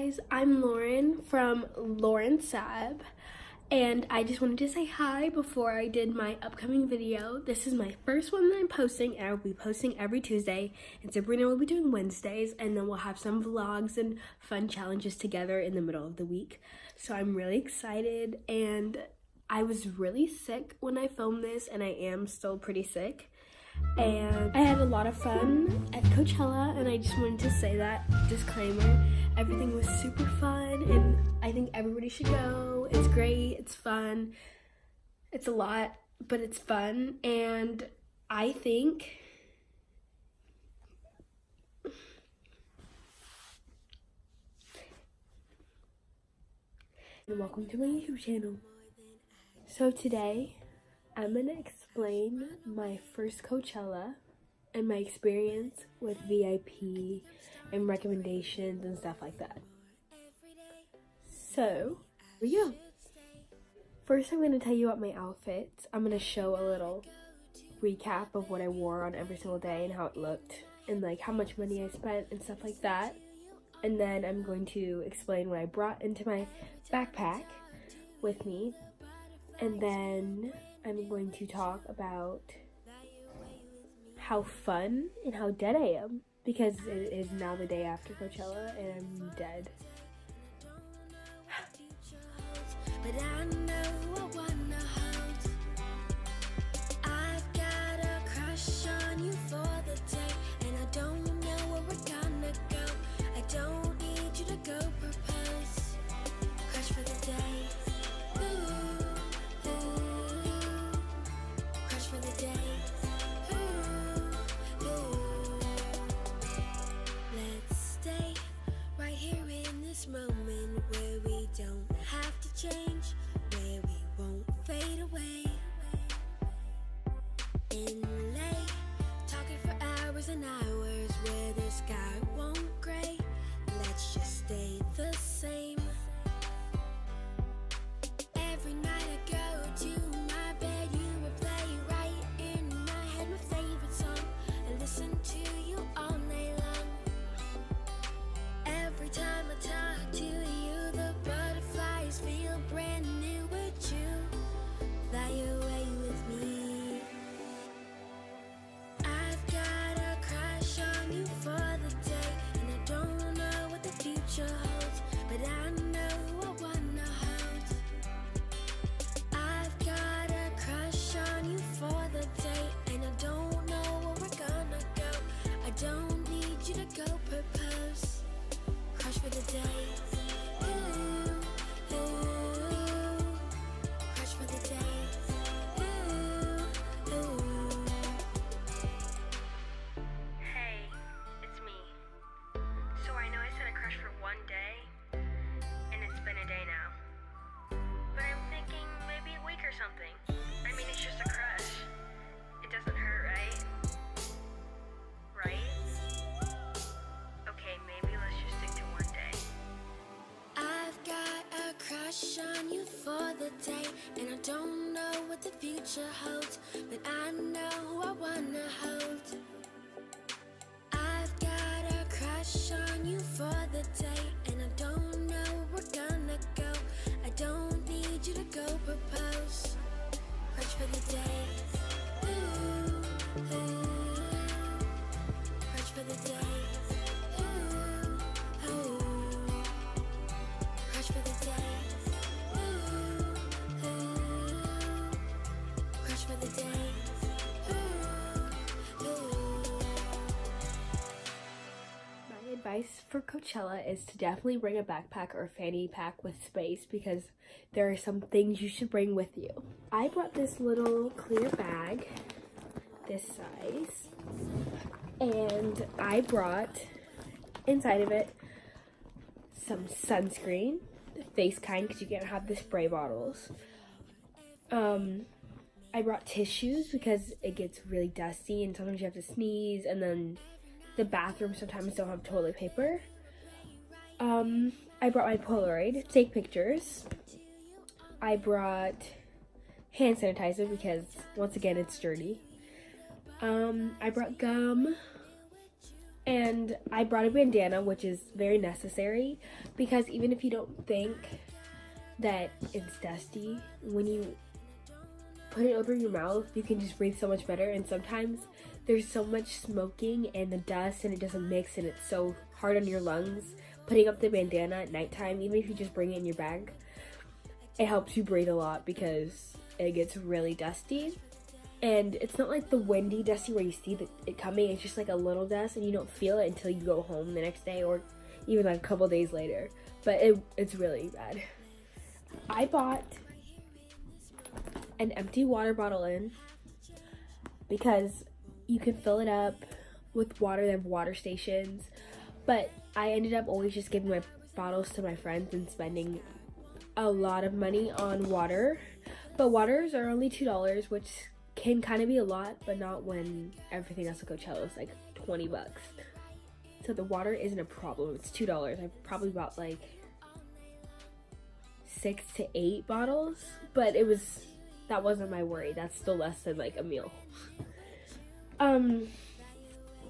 guys, I'm Lauren from Laur&Sab, and I just wanted to say hi before I did my upcoming video. This is my first one that I'm posting, and I will be posting every Tuesday, and Sabrina will be doing Wednesdays, and then we'll have some vlogs and fun challenges together in the middle of the week. So I'm really excited, and I was really sick when I filmed this, and I am still pretty sick. And I had a lot of fun at Coachella, and I just wanted to say that disclaimer. Everything was super fun, and I think everybody should go. It's great, it's fun, it's a lot, but it's fun. And I think and welcome to my YouTube channel. So today I'm gonna explain my first Coachella and my experience with VIP and recommendations and stuff like that. So, here we go. First, I'm gonna tell you about my outfits. I'm gonna show a little recap of what I wore on every single day and how it looked and like how much money I spent and stuff like that. And then I'm going to explain what I brought into my backpack with me. And then I'm going to talk about how fun and how dead I am, because it is now the day after Coachella and I'm dead. But I know I wanna hold. I've got a crush on you for the day, and I don't know where we're gonna go. I don't need you to go propose. Crush for the day. Moment where we don't have to change, where we won't fade away. Inlay, talking for hours and hours, where the sky won't gray. Let's just stay the same. Every night I go to my bed, you replay right in my head my favorite song. I listen to you all night long. Every time I talk to you, the butterflies feel brand new. Would you fly away with me? I've got a crush on you for the day, and I don't know what the future holds, but I know I wanna hold. I've got a crush on you for the day, and I don't know where we're gonna go. I don't need you to go propose. Crush for the day. Ooh, ooh. Crush for the day. Ooh, ooh. Hey, it's me. So I know I said a crush for one day, and it's been a day now. But I'm thinking maybe a week or something. I mean, it's just a crush. It doesn't hurt, right? Right? Okay, maybe let's just stick to one day. I've got a crush on you for the day, and I don't know what the future holds, but I know who I wanna hold. I've got a crush on you for the day, and I don't know where we're gonna go. I don't need you to go propose. Crush for the day. Ooh, ooh. Crush for the day. Ooh, ooh. Crush for the day. Ooh, ooh. Crush for the day. Ooh, ooh. My advice for Coachella is to definitely bring a backpack or a fanny pack with space, because there are some things you should bring with you. I brought this little clear bag, this size, and I brought inside of it some sunscreen, the face kind, because you can't have the spray bottles. I brought tissues because it gets really dusty and sometimes you have to sneeze, and then the bathroom sometimes don't have toilet paper. I brought my Polaroid to take pictures. I brought hand sanitizer because once again it's dirty. I brought gum, And I brought a bandana, which is very necessary because even if you don't think that it's dusty, when you put it over your mouth, you can just breathe so much better. And sometimes there's so much smoking and the dust and it doesn't mix and it's so hard on your lungs. Putting up the bandana at nighttime, even if you just bring it in your bag, it helps you breathe a lot because it gets really dusty. And it's not like the windy dusty where you see it coming. It's just like a little dust and you don't feel it until you go home the next day or even like a couple days later. But it's really bad. I bought an empty water bottle in because you can fill it up with water. They have water stations. But I ended up always just giving my bottles to my friends and spending a lot of money on water. But waters are only $2, which can kind of be a lot, but not when everything else at Coachella is like $20. So the water isn't a problem. It's $2. I probably bought like 6 to 8 bottles, but that wasn't my worry. That's still less than like a meal.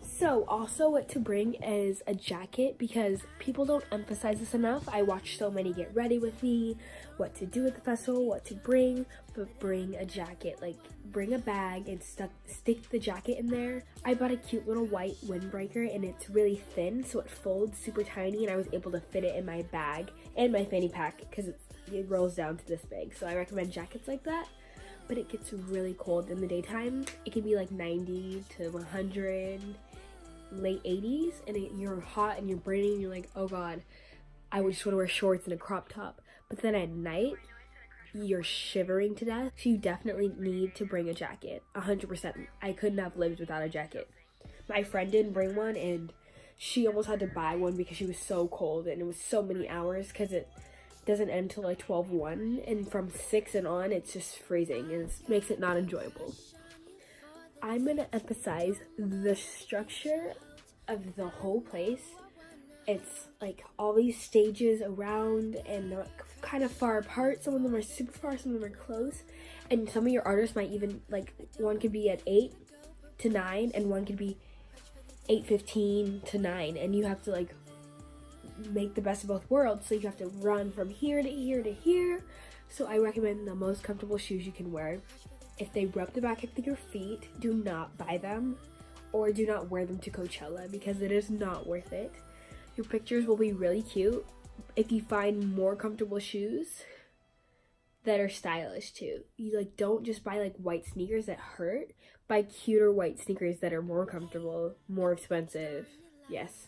So also what to bring is a jacket because people don't emphasize this enough. I watch so many get ready with me, what to do at the festival, what to bring, but bring a jacket. Like bring a bag and stick the jacket in there. I bought a cute little white windbreaker and it's really thin, so it folds super tiny and I was able to fit it in my bag and my fanny pack because it rolls down to this big. So I recommend jackets like that. But it gets really cold in the daytime. It can be like 90 to 100, late 80s, and you're hot and you're burning and you're like, oh god, I would just want to wear shorts and a crop top. But then at night, you're shivering to death. So you definitely need to bring a jacket, 100%. I couldn't have lived without a jacket. My friend didn't bring one and she almost had to buy one because she was so cold and it was so many hours because it doesn't end till like 12:01 and from 6 and on it's just freezing and it makes it not enjoyable. I'm gonna emphasize the structure of the whole place. It's like all these stages around and they're kind of far apart. Some of them are super far, some of them are close, and some of your artists might even, like, one could be at 8 to 9 and one could be 8:15 to 9, and you have to like make the best of both worlds. So you have to run from here to here to here. So I recommend the most comfortable shoes you can wear. If they rub the back of your feet, do not buy them or do not wear them to Coachella because it is not worth it. Your pictures will be really cute if you find more comfortable shoes that are stylish too. You like don't just buy like white sneakers that hurt. Buy cuter white sneakers that are more comfortable, more expensive. Yes.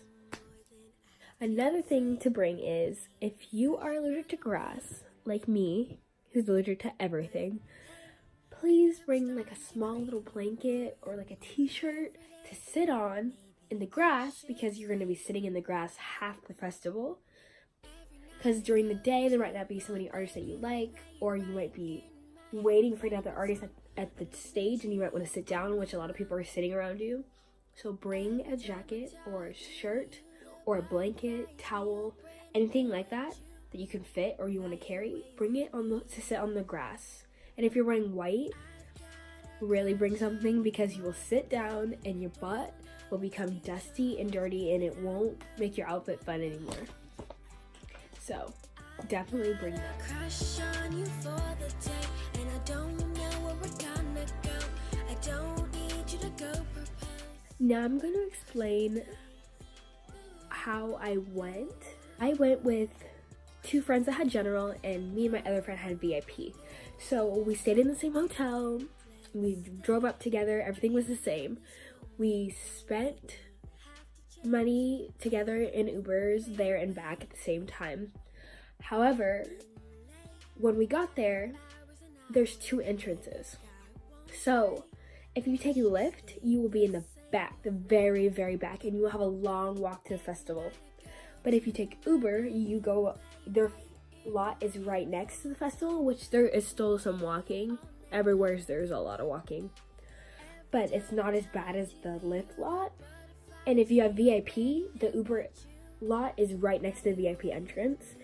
Another thing to bring is if you are allergic to grass, like me, who's allergic to everything, please bring like a small little blanket or like a t-shirt to sit on in the grass because you're going to be sitting in the grass half the festival. Because during the day, there might not be so many artists that you like, or you might be waiting for another artist at the stage and you might want to sit down, which a lot of people are sitting around you. So bring a jacket or a shirt or a blanket, towel, anything like that you can fit or you want to carry. Bring it to sit on the grass. And if you're wearing white, really bring something because you will sit down and your butt will become dusty and dirty and it won't make your outfit fun anymore. So definitely bring that. Crush on you for the day, and I don't know where we're gonna go. I don't need you to go propose. Now I'm going to explain how I went. I went with 2 friends that had general and me and my other friend had VIP. So we stayed in the same hotel, we drove up together, everything was the same. We spent money together in Ubers there and back at the same time. However, when we got there, there's 2 entrances. So if you take a Lyft, you will be in the back, the very, very back, and you will have a long walk to the festival. But if you take Uber, their lot is right next to the festival, which there is still some walking. Everywhere there's a lot of walking. But it's not as bad as the Lyft lot. And if you have VIP, the Uber lot is right next to the VIP entrance.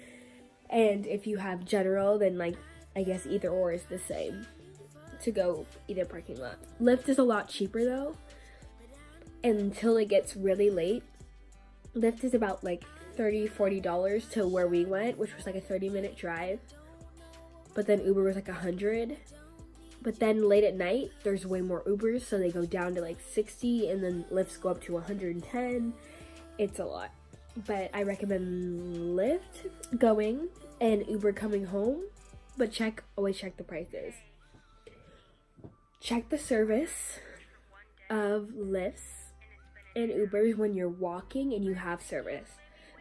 And if you have general, then like, I guess either or is the same to go either parking lot. Lyft is a lot cheaper though. Until it gets really late, Lyft is about like $30-$40 to where we went, which was like a 30-minute drive. But then Uber was like $100. But then late at night, there's way more Ubers, so they go down to like $60, and then Lyfts go up to $110. It's a lot. But I recommend Lyft going and Uber coming home. But always check the prices. Check the service of Lyfts and Ubers when you're walking and you have service.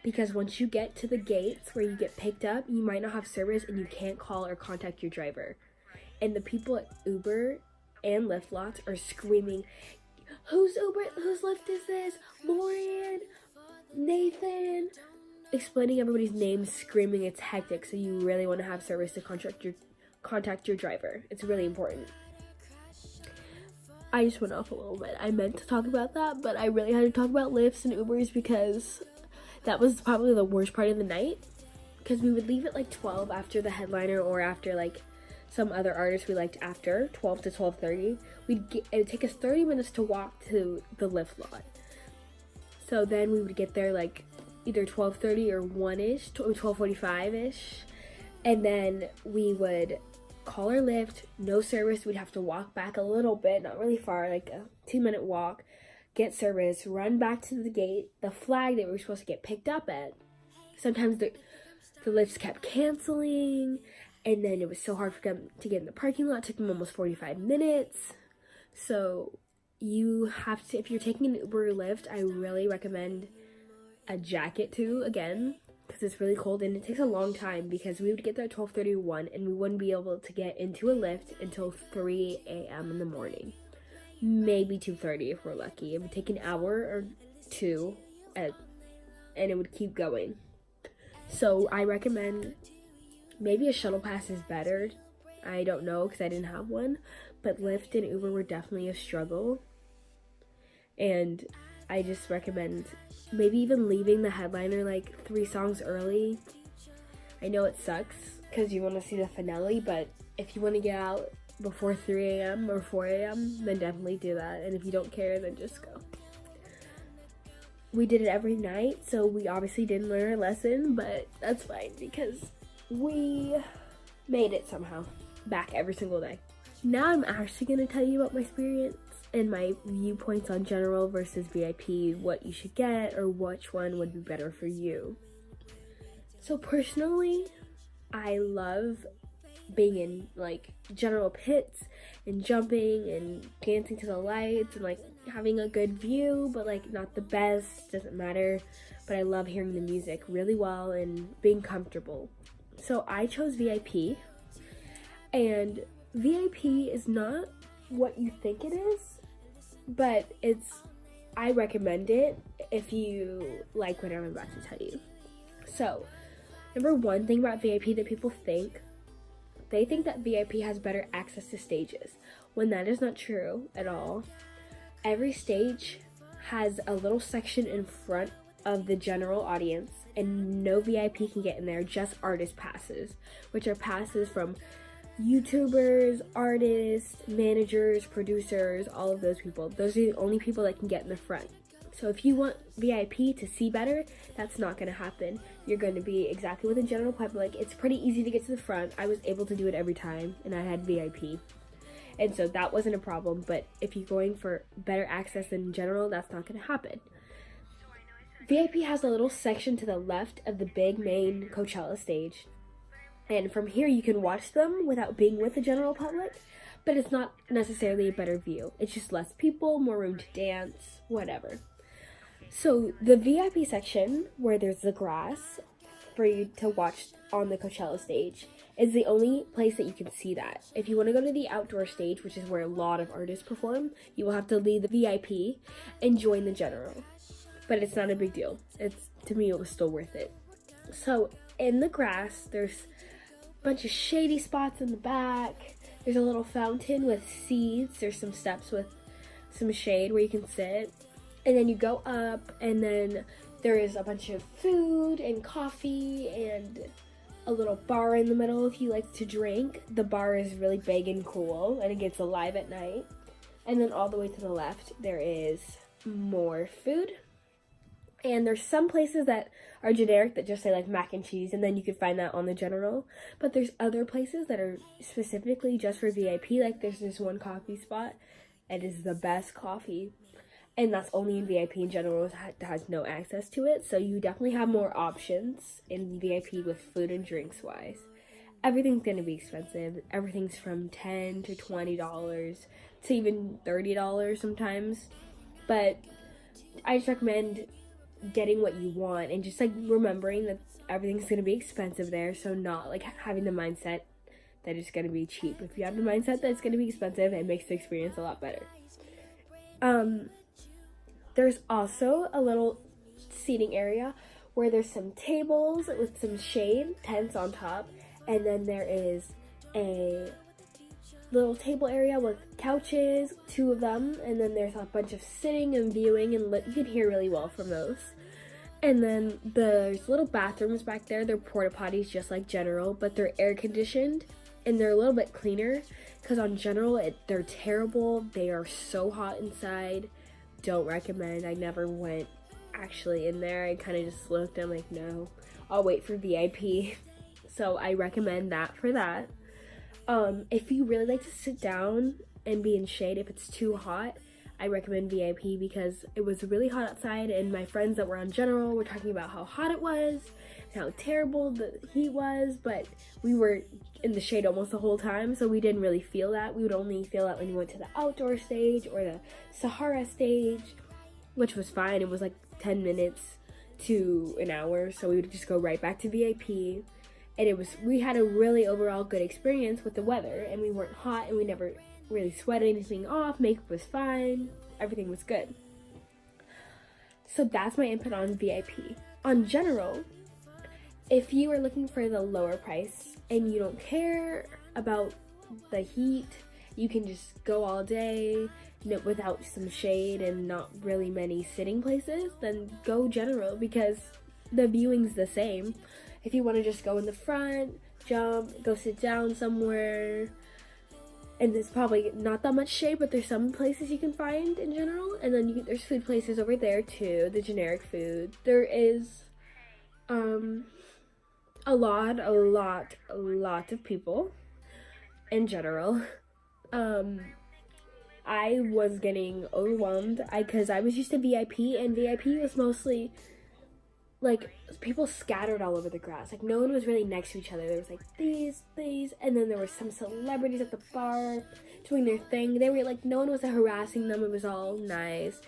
Because once you get to the gates where you get picked up, you might not have service and you can't call or contact your driver. And the people at Uber and Lyft lots are screaming, whose Lyft is this? Lauren, Nathan, explaining everybody's names, screaming. It's hectic, so you really want to have service to contact your driver. It's really important. I just went off a little bit. I meant to talk about that, but I really had to talk about Lyfts and Ubers because that was probably the worst part of the night. Because we would leave at like 12 after the headliner or after like some other artists we liked after 12 to 12:30. It would take us 30 minutes to walk to the Lyft lot. So then we would get there like either 12:30 or 1-ish, 12:45-ish. And then we would call our Lyft, no service. We'd have to walk back a little bit, not really far, like a 2-minute walk, get service, run back to the gate, the flag that we were supposed to get picked up at. Sometimes the Lyfts kept canceling, and then it was so hard for them to get in the parking lot. It took them almost 45 minutes. So you have to, if you're taking an Uber or Lyft, I really recommend a jacket too, again, because it's really cold and it takes a long time, because we would get there at 12:31 and we wouldn't be able to get into a Lyft until 3 a.m. in the morning. Maybe 2:30 if we're lucky. It would take an hour or two, and it would keep going. So I recommend maybe a shuttle pass is better. I don't know because I didn't have one, but Lyft and Uber were definitely a struggle. And I just recommend maybe even leaving the headliner like 3 songs early. I know it sucks because you want to see the finale, but if you want to get out before 3 a.m. or 4 a.m., then definitely do that. And if you don't care, then just go. We did it every night, so we obviously didn't learn our lesson, but that's fine because we made it somehow back every single day. Now I'm actually going to tell you about my experience and my viewpoints on general versus VIP, what you should get or which one would be better for you. So personally, I love being in like general pits and jumping and dancing to the lights and like having a good view, but like not the best, doesn't matter. But I love hearing the music really well and being comfortable. So I chose VIP, and VIP is not what you think it is, but I recommend it if you like what I'm about to tell you. So, number one thing about VIP that people think, they think that VIP has better access to stages, when that is not true at all. Every stage has a little section in front of the general audience, and no VIP can get in there, just artist passes, which are passes from YouTubers, artists, managers, producers, all of those people. Those are the only people that can get in the front. So if you want VIP to see better, that's not going to happen. You're going to be exactly with the general public. It's pretty easy to get to the front. I was able to do it every time, and I had VIP. And so that wasn't a problem, but if you're going for better access than general, that's not going to happen. VIP has a little section to the left of the big main Coachella stage. And from here you can watch them without being with the general public, but it's not necessarily a better view. It's just less people, more room to dance, whatever. So the VIP section, where there's the grass for you to watch on the Coachella stage, is the only place that you can see that. If you want to go to the outdoor stage, which is where a lot of artists perform, you will have to leave the VIP and join the general. But it's not a big deal. To me, it was still worth it. So in the grass, there's a bunch of shady spots in the back. There's a little fountain with seats. There's some steps with some shade where you can sit. And then you go up, and then there is a bunch of food and coffee and a little bar in the middle if you like to drink. The bar is really big and cool, and it gets alive at night. And then all the way to the left, there is more food And there's some places that are generic that just say like mac and cheese, and then you could find that on the general. But there's other places that are specifically just for VIP. Like there's this one coffee spot. It is the best coffee. And that's only in VIP. In general, it has no access to it. So you definitely have more options in VIP with food and drinks wise. Everything's going to be expensive. Everything's from $10 to $20 to even $30 sometimes. But I just recommend getting what you want and just like remembering that everything's going to be expensive there. So not like having the mindset that it's going to be cheap. If you have the mindset that it's going to be expensive, it makes the experience a lot better. There's also a little seating area where there's some tables with some shade, tents on top, and then there is a little table area with couches, 2 of them, and then there's a bunch of sitting and viewing, and you can hear really well from those. And then there's little bathrooms back there. They're porta potties just like general, but they're air conditioned and they're a little bit cleaner, because on general they're terrible. They are so hot inside. Don't recommend. I never went actually in there. I kind of just looked. I'm like, no, I'll wait for VIP. So I recommend that for that. If you really like to sit down and be in shade, if it's too hot, I recommend VIP, because it was really hot outside, and my friends that were on general were talking about how hot it was and how terrible the heat was, but we were in the shade almost the whole time, so we didn't really feel that. We would only feel that when we went to the outdoor stage or the Sahara stage, which was fine. It was like 10 minutes to an hour, so we would just go right back to VIP. And we had a really overall good experience with the weather, and we weren't hot, and we never really sweat anything off. Makeup was fine. Everything was good. So that's my input on VIP. On general, if you are looking for the lower price and you don't care about the heat, you can just go all day without some shade and not really many sitting places, then go general, because the viewing's the same. If you want to just go in the front, jump, go sit down somewhere, and there's probably not that much shade, but there's some places you can find in general. And then there's food places over there too, the generic food. There is a lot of people in general. I was getting overwhelmed because I was used to VIP, and VIP was mostly like people scattered all over the grass. Like no one was really next to each other. There was like these, and then there were some celebrities at the bar doing their thing. They were like, no one was harassing them. It was all nice.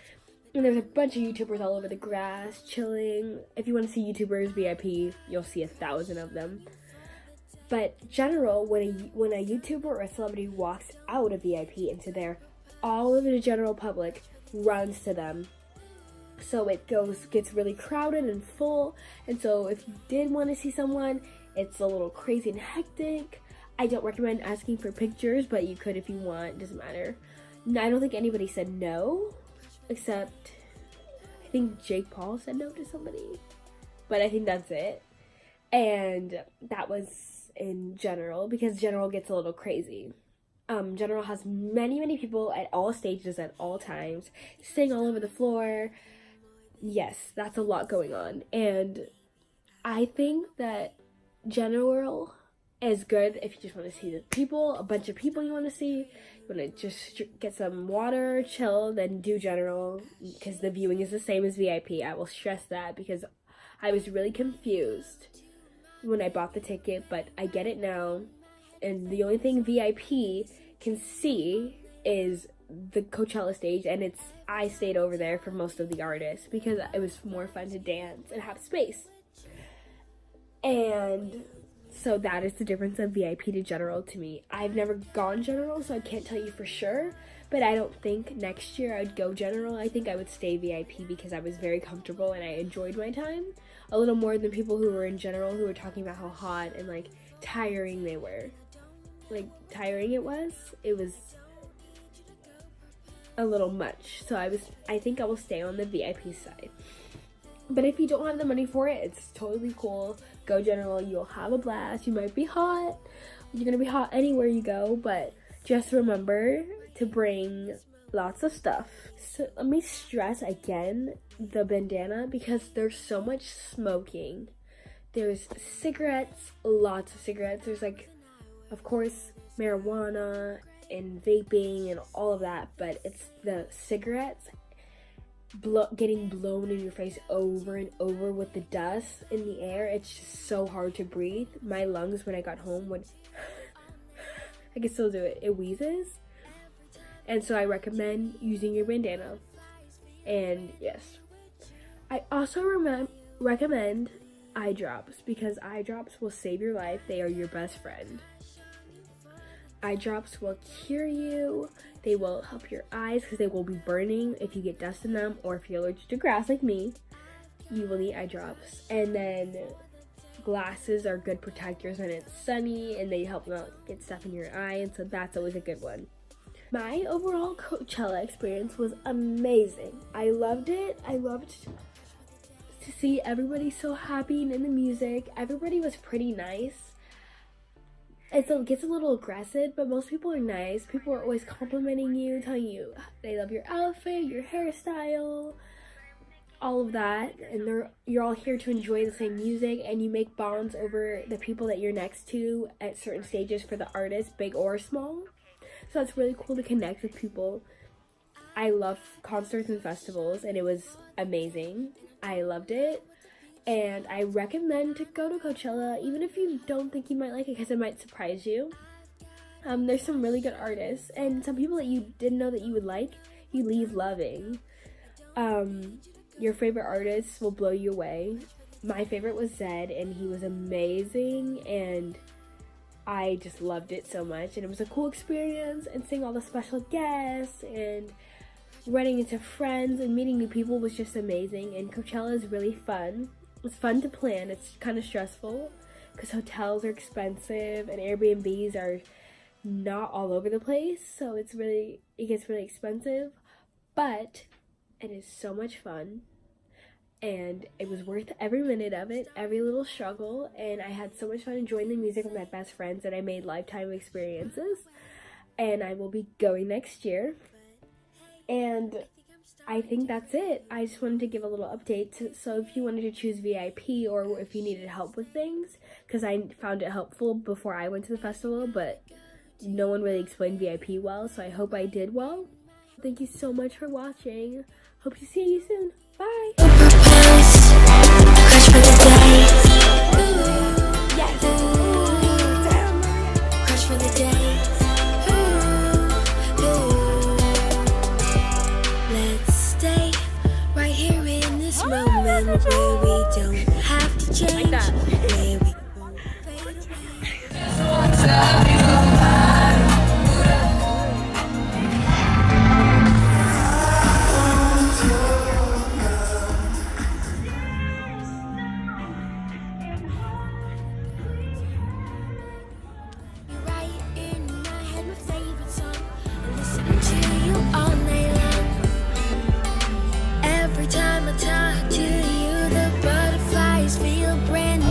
And there was a bunch of YouTubers all over the grass chilling. If you want to see YouTubers VIP, you'll see 1,000 of them. But general, when a YouTuber or a celebrity walks out of VIP into there, all of the general public runs to them. So it gets really crowded and full. And so if you did want to see someone, it's a little crazy and hectic. I don't recommend asking for pictures, but you could if you want. It doesn't matter. I don't think anybody said no, except I think Jake Paul said no to somebody. But I think that's it. And that was in general, because general gets a little crazy. General has many people at all stages at all times, sitting all over the floor. Yes, that's a lot going on. And I think that general is good if you just want to see the people, a bunch of people you want to see. You want to just get some water, chill, then do general, because the viewing is the same as VIP. I will stress that, because I was really confused when I bought the ticket, but I get it now. And the only thing VIP can see is the Coachella stage, and I stayed over there for most of the artists because it was more fun to dance and have space. And so that is the difference of VIP to general to me. I've never gone general, so I can't tell you for sure, but I don't think next year I'd go general. I think I would stay VIP because I was very comfortable and I enjoyed my time a little more than people who were in general, who were talking about how hot and like tiring they were. Like tiring it was a little much. So I think I will stay on the VIP side. But if you don't have the money for it, it's totally cool. Go general, you'll have a blast. You might be hot. You're gonna be hot anywhere you go, but just remember to bring lots of stuff. So let me stress again the bandana because there's so much smoking. There's cigarettes, lots of cigarettes. There's like, of course, marijuana and vaping and all of that, but it's the cigarettes getting blown in your face over and over with the dust in the air. It's just so hard to breathe. My lungs, when I got home, would I can still do it. It wheezes. And so I recommend using your bandana. And yes, I also recommend eye drops because eye drops will save your life. They are your best friend. Eye drops will cure you. They will help your eyes because they will be burning if you get dust in them, or if you're allergic to grass like me, you will need eye drops. And then glasses are good protectors when it's sunny, and they help not get stuff in your eye, and so that's always a good one. My overall Coachella experience was amazing. I loved it. I loved to see everybody so happy and in the music. Everybody was pretty nice. It gets a little aggressive, but most people are nice. People are always complimenting you, telling you they love your outfit, your hairstyle, all of that. And you're all here to enjoy the same music, and you make bonds over the people that you're next to at certain stages for the artist, big or small. So it's really cool to connect with people. I love concerts and festivals, and it was amazing. I loved it. And I recommend to go to Coachella, even if you don't think you might like it, because it might surprise you. There's some really good artists, and some people that you didn't know that you would like, you leave loving. Your favorite artists will blow you away. My favorite was Zed, and he was amazing, and I just loved it so much. And it was a cool experience, and seeing all the special guests, and running into friends, and meeting new people was just amazing. And Coachella is really fun. It's fun to plan. It's kind of stressful because hotels are expensive and Airbnbs are not all over the place, so it gets really expensive, but it is so much fun, and it was worth every minute of it, every little struggle, and I had so much fun enjoying the music with my best friends that I made lifetime experiences, and I will be going next year. And I think that's it. I just wanted to give a little update. So if you wanted to choose VIP, or if you needed help with things, because I found it helpful before I went to the festival, but no one really explained VIP well, so I hope I did well. Thank you so much for watching. Hope to see you soon. Bye! Yes! Crush for the day. Let's stay right here in this moment where we don't have to change. Like that. Where we won't fade away. Right in my head, my favorite song. I listen to you all night long. Every time I talk to you, the butterflies feel brand new.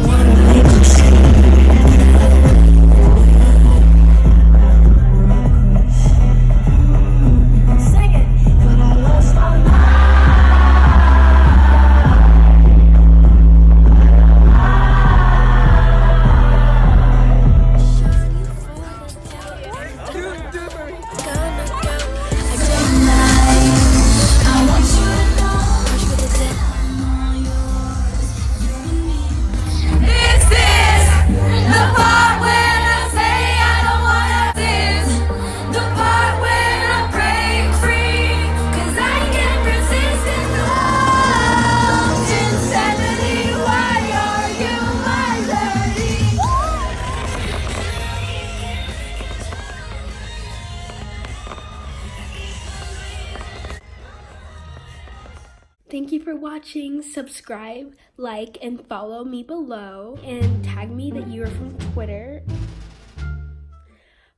Thank you for watching. Subscribe, like, and follow me below, and tag me that you are from Twitter.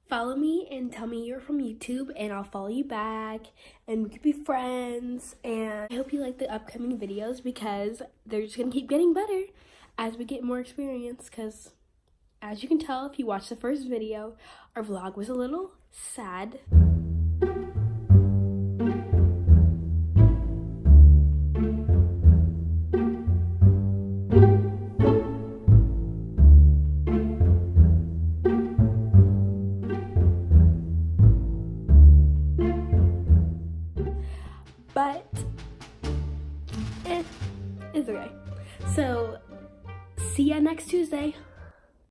Follow me and tell me you're from YouTube, and I'll follow you back, and we could be friends. And I hope you like the upcoming videos because they're just gonna keep getting better as we get more experience, because as you can tell if you watch the first video, our vlog was a little sad. but it's okay. So see ya next Tuesday.